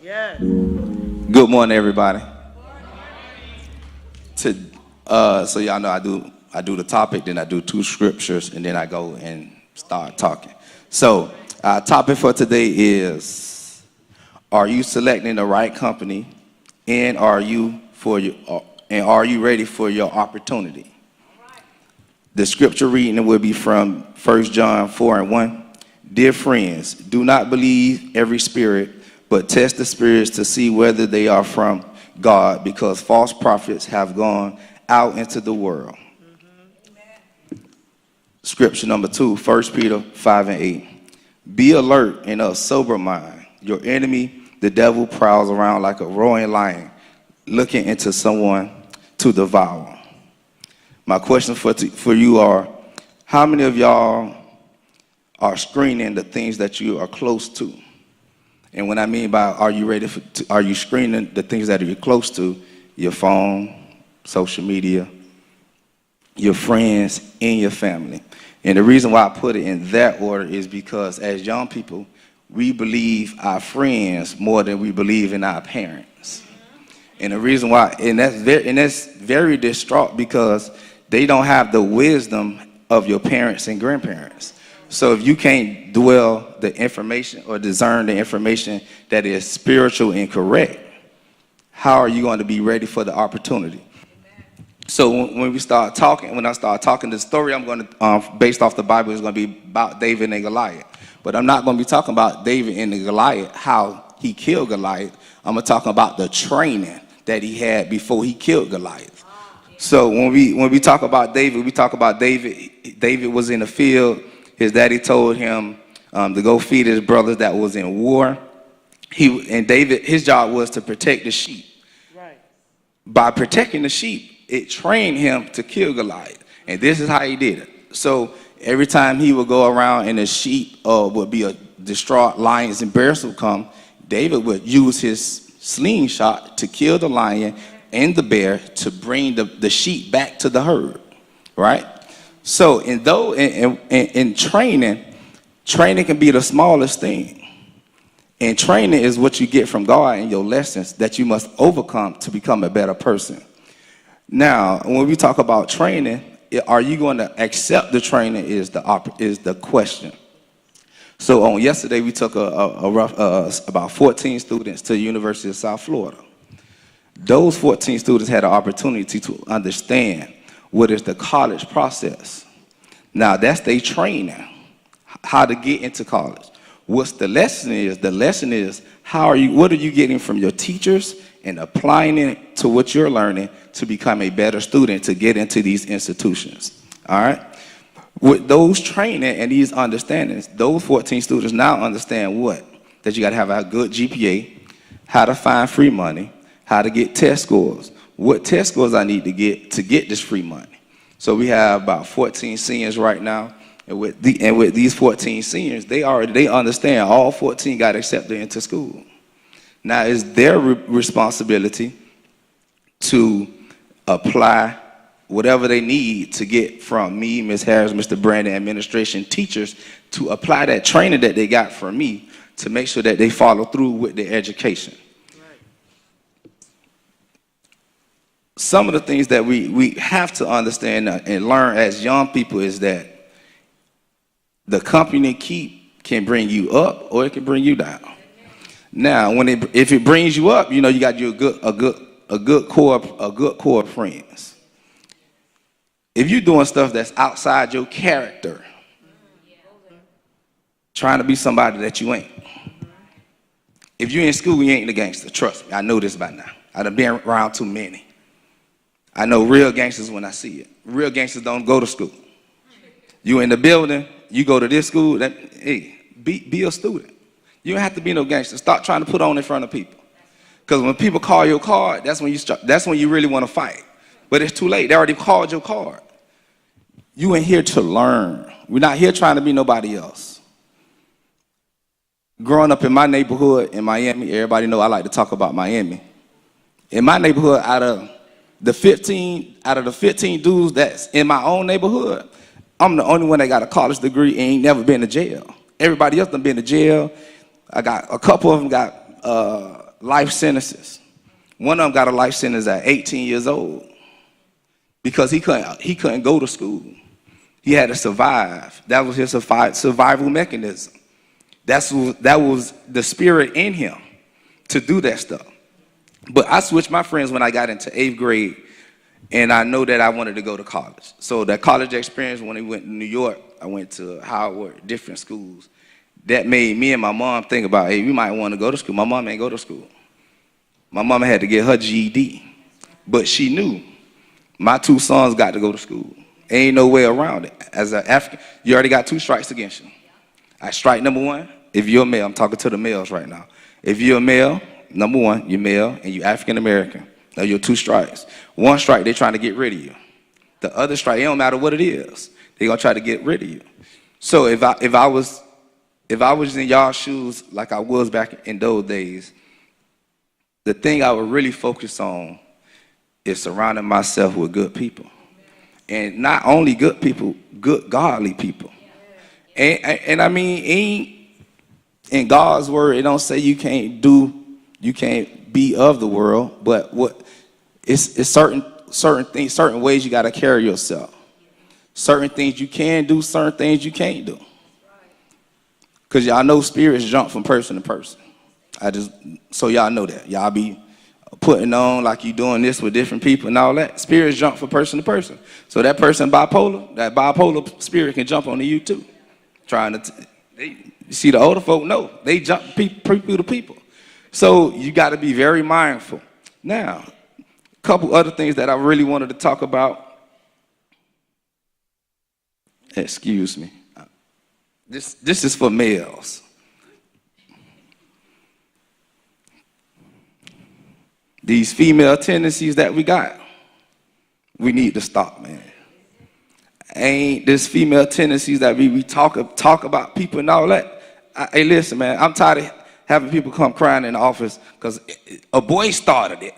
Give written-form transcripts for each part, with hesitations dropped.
Good morning, everybody. To, so y'all know I do the topic, then I do two scriptures, and then I go and start talking. So our topic for today is: are you selecting the right company, and are you ready for your opportunity? The scripture reading will be from 1 John 4:1. Dear friends, do not believe every spirit, but test the spirits to see whether they are from God, because false prophets have gone out into the world. Scripture number 2, 1 Peter 5:8. Be alert and of sober mind. Your enemy, the devil, prowls around like a roaring lion, looking into someone to devour. My question for you are, how many of y'all are screening the things that you are close to? And what I mean by are you screening the things that you're close to? Your phone, social media, your friends, and your family. And the reason why I put it in that order is because as young people, we believe our friends more than we believe in our parents. And the reason why, and that's very distraught, because they don't have the wisdom of your parents and grandparents. So if you can't dwell the information or discern the information that is spiritual and correct, how are you going to be ready for the opportunity? So when I start talking, the story I'm going to, based off the Bible, is going to be about David and Goliath. But I'm not going to be talking about David and Goliath, how he killed Goliath. I'm going to talk about the training that he had before he killed Goliath. So when we talk about David, David was in the field. His daddy told him to go feed his brothers that was in war. David, his job was to protect the sheep. Right. By protecting the sheep, it trained him to kill Goliath. And this is how he did it. So every time he would go around and the sheep would be distraught, lions and bears would come, David would use his slingshot to kill the lion and the bear to bring the sheep back to the herd, right? So in training can be the smallest thing. And training is what you get from God and your lessons that you must overcome to become a better person. Now, when we talk about training, are you going to accept the training is the question. So on yesterday, we took about 14 students to the University of South Florida. Those 14 students had an opportunity to understand what is the college process. Now, that's their training, how to get into college. What's the lesson is? The lesson is what are you getting from your teachers and applying it to what you're learning to become a better student to get into these institutions, all right? With those training and these understandings, those 14 students now understand what? That you got to have a good GPA, how to find free money, how to get test scores, what test scores I need to get this free money. So we have about 14 seniors right now, and with these 14 seniors, they understand all 14 got accepted into school. Now it's their responsibility to apply whatever they need to get from me, Ms. Harris, Mr. Brandon, administration, teachers, to apply that training that they got from me to make sure that they follow through with their education. Some of the things that we have to understand and learn as young people is that the company keep can bring you up or it can bring you down. Now, if it brings you up, you got a good core of friends. If you're doing stuff that's outside your character, trying to be somebody that you ain't. If you're in school, you ain't the gangster. Trust me, I know this by now. I done been around too many. I know real gangsters when I see it. Real gangsters don't go to school. You in the building, you go to this school, be a student. You don't have to be no gangster. Stop trying to put on in front of people. Because when people call your card, that's when you really want to fight. But it's too late. They already called your card. You ain't here to learn. We're not here trying to be nobody else. Growing up in my neighborhood in Miami, everybody know I like to talk about Miami. In my neighborhood, out of the 15 dudes that's in my own neighborhood, I'm the only one that got a college degree and ain't never been to jail. Everybody else done been to jail. I got a couple of them got life sentences. One of them got a life sentence at 18 years old because he couldn't go to school. He had to survive. That was his survival mechanism. That was the spirit in him to do that stuff. But I switched my friends when I got into 8th grade, and I know that I wanted to go to college. So that college experience, when I went to New York, I went to Howard, different schools. That made me and my mom think about, hey, we might want to go to school. My mom ain't go to school. My mama had to get her GED. But she knew my 2 sons got to go to school. Ain't no way around it. As an African, you already got 2 strikes against you. Strike number 1, if you're a male, I'm talking to the males right now. If you're a male, number 1, you're male, and you're African American. Now you're 2 strikes. 1 strike, they're trying to get rid of you. The other strike, it don't matter what it is. They're gonna try to get rid of you. So if I was in y'all shoes like I was back in those days, the thing I would really focus on is surrounding myself with good people. And not only good people, good godly people. And I mean, in God's word, it don't say you can't be of the world, but it's certain things, certain ways you got to carry yourself. Certain things you can do, certain things you can't do. Because y'all know spirits jump from person to person. So y'all know that. Y'all be putting on like you doing this with different people and all that. Spirits jump from person to person. So that person bipolar, that bipolar spirit can jump onto you too. You see, the older folk know. They jump people to people. So you got to be very mindful. Now, a couple other things that I really wanted to talk about. Excuse me. This is for males. These female tendencies that we got, we need to stop, man. Ain't this female tendencies that we talk about people and all that. Hey, listen, man, I'm tired of having people come crying in the office because a boy started it.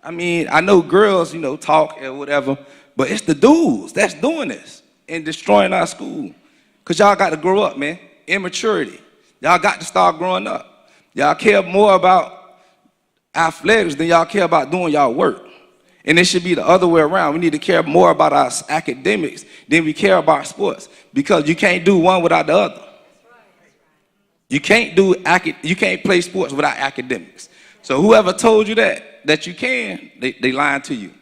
I mean, I know girls, talk and whatever, but it's the dudes that's doing this and destroying our school. Because y'all got to grow up, man. Immaturity. Y'all got to start growing up. Y'all care more about athletics than y'all care about doing y'all work. And it should be the other way around. We need to care more about our academics than we care about sports, because you can't do one without the other. You can't play sports without academics. So whoever told you that you can, they lying to you.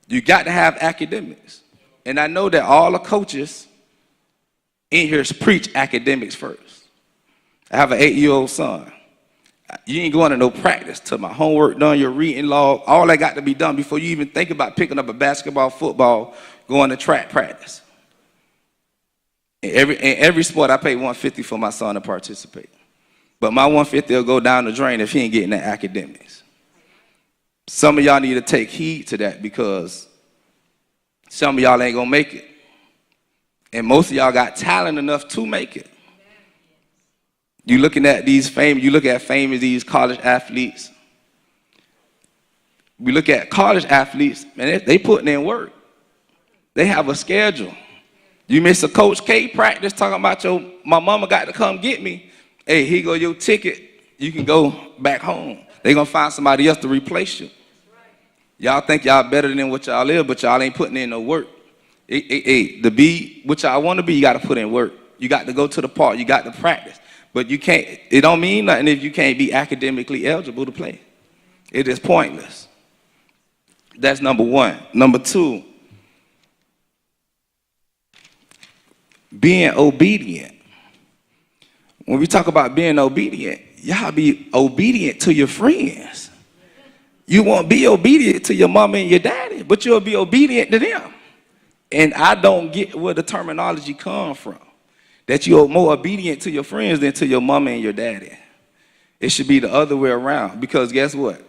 You got to have academics. And I know that all the coaches in here preach academics first. I have an 8-year-old son. You ain't going to no practice till my homework done, your reading log, all that got to be done before you even think about picking up a basketball, football, going to track practice. In every sport, I pay $150 for my son to participate. But my $150 will go down the drain if he ain't getting the academics. Some of y'all need to take heed to that, because some of y'all ain't gonna make it. And most of y'all got talent enough to make it. You look at these college athletes. We look at college athletes, man, they putting in work. They have a schedule. You miss a Coach K practice talking about my mama got to come get me. Hey, here go your ticket. You can go back home. They're going to find somebody else to replace you. Y'all think y'all better than what y'all is, but y'all ain't putting in no work. To be what y'all want to be, you got to put in work. You got to go to the park. You got to practice. But you can't, it don't mean nothing if you can't be academically eligible to play. It is pointless. That's number 1. Number 2, being obedient. When we talk about being obedient, y'all be obedient to your friends. You won't be obedient to your mama and your daddy, but you'll be obedient to them. And I don't get where the terminology comes from, that you're more obedient to your friends than to your mama and your daddy. It should be the other way around, because guess what?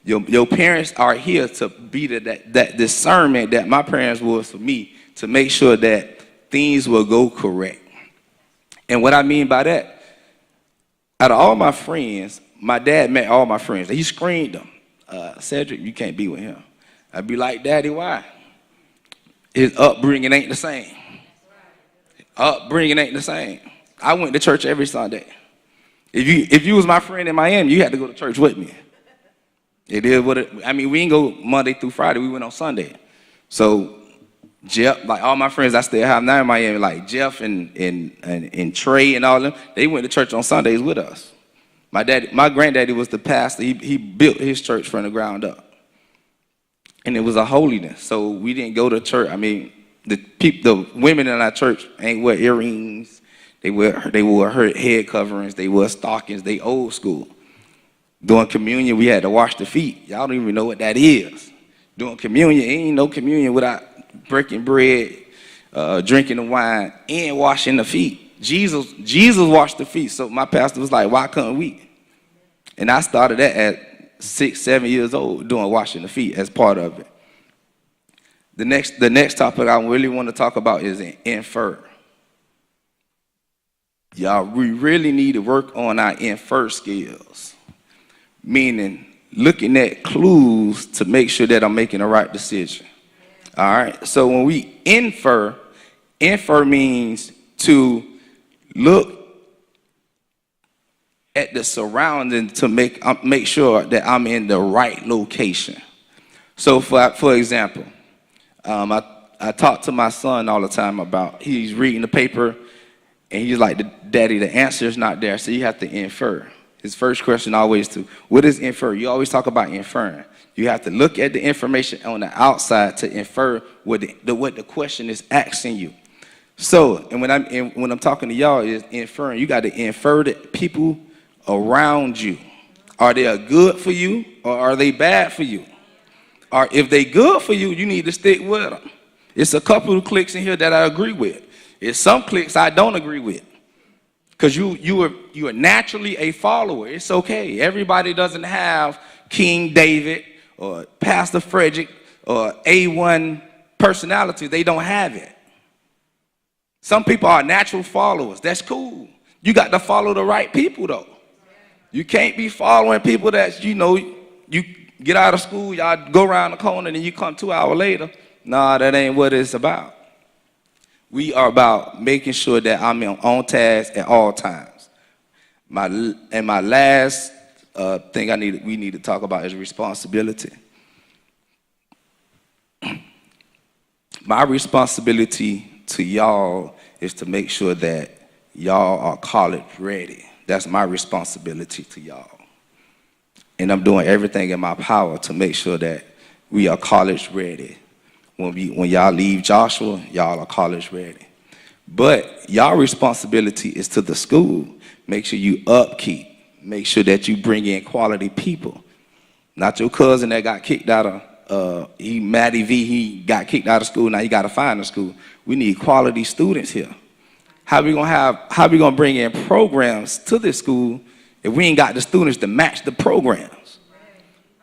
Your parents are here to be that discernment that my parents was for me, to make sure that things will go correct. And what I mean by that, out of all my friends, my dad met all my friends. He screened them. Cedric, you can't be with him. I'd be like, Daddy, why? His upbringing ain't the same. Upbringing ain't the same. I went to church every Sunday. If you was my friend in Miami, you had to go to church with me. It is what it, I mean, we didn't go Monday through Friday. We went on Sunday. So Jeff, like all my friends I still have now in Miami, like Jeff and Trey and all of them, they went to church on Sundays with us. My granddaddy was the pastor. He built his church from the ground up. And it was a holiness. So we didn't go to church. I mean, the women in our church ain't wear earrings. They wore head coverings. They wore stockings. They old school. During communion, we had to wash the feet. Y'all don't even know what that is. During communion, ain't no communion without breaking bread, drinking the wine, and washing the feet. Jesus washed the feet. So my pastor was like, why couldn't we? And I started that at 6, 7 years old, doing washing the feet as part of it. The next topic I really want to talk about is infer. Y'all, we really need to work on our infer skills, meaning looking at clues to make sure that I'm making the right decision. All right. So when we infer means to look at the surroundings to make sure that I'm in the right location. So for example, I talk to my son all the time about, he's reading the paper and he's like, Daddy, the answer is not there, so you have to infer. His first question always to, what is infer? You always talk about inferring. You have to look at the information on the outside to infer what the question is asking you. So, and when I'm talking to y'all is inferring, you got to infer that people around you, are they good for you or are they bad for you? Or if they good for you, you need to stick with them. It's a couple of cliques in here that I agree with. It's some cliques I don't agree with. Because you are naturally a follower. It's okay. Everybody doesn't have King David or Pastor Frederick or A1 personality. They don't have it. Some people are natural followers. That's cool. You got to follow the right people, though. You can't be following people that, you get out of school, y'all go around the corner, and then you come 2 hours later. Nah, that ain't what it's about. We are about making sure that I'm on task at all times. My last thing we need to talk about is responsibility. My responsibility to y'all is to make sure that y'all are college ready. That's my responsibility to y'all. And I'm doing everything in my power to make sure that we are college ready. When y'all leave Joshua, y'all are college ready. But y'all responsibility is to the school. Make sure you upkeep. Make sure that you bring in quality people. Not your cousin that got kicked out of, Matty V, he got kicked out of school, now you got to find a school. We need quality students here. How we gonna bring in programs to this school if we ain't got the students to match the programs?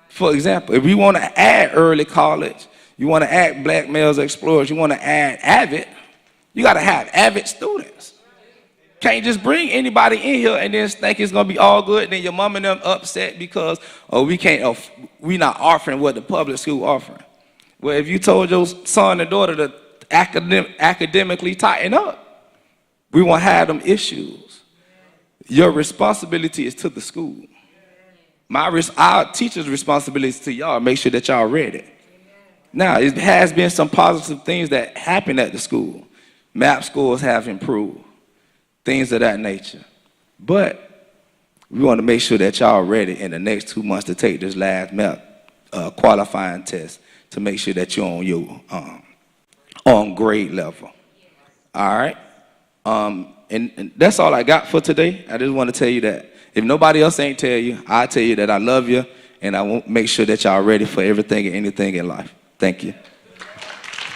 For example, if we want to add early college, you want to add Black Males Explorers, you want to add Avid, you got to have Avid students. Can't just bring anybody in here and then think it's going to be all good, and then your mom and them upset because, we not offering what the public school offering. Well, if you told your son and daughter to academically tighten up, we won't have them issues. Your responsibility is to the school. Our teacher's responsibility is to y'all. Make sure that y'all ready. Now, it has been some positive things that happen at the school. MAP scores have improved, things of that nature. But we want to make sure that y'all are ready in the next 2 months to take this last MAP qualifying test to make sure that you're on your on grade level. All right? And that's all I got for today. I just want to tell you that if nobody else ain't tell you, I tell you that I love you, and I won't make sure that y'all are ready for everything and anything in life. Thank you.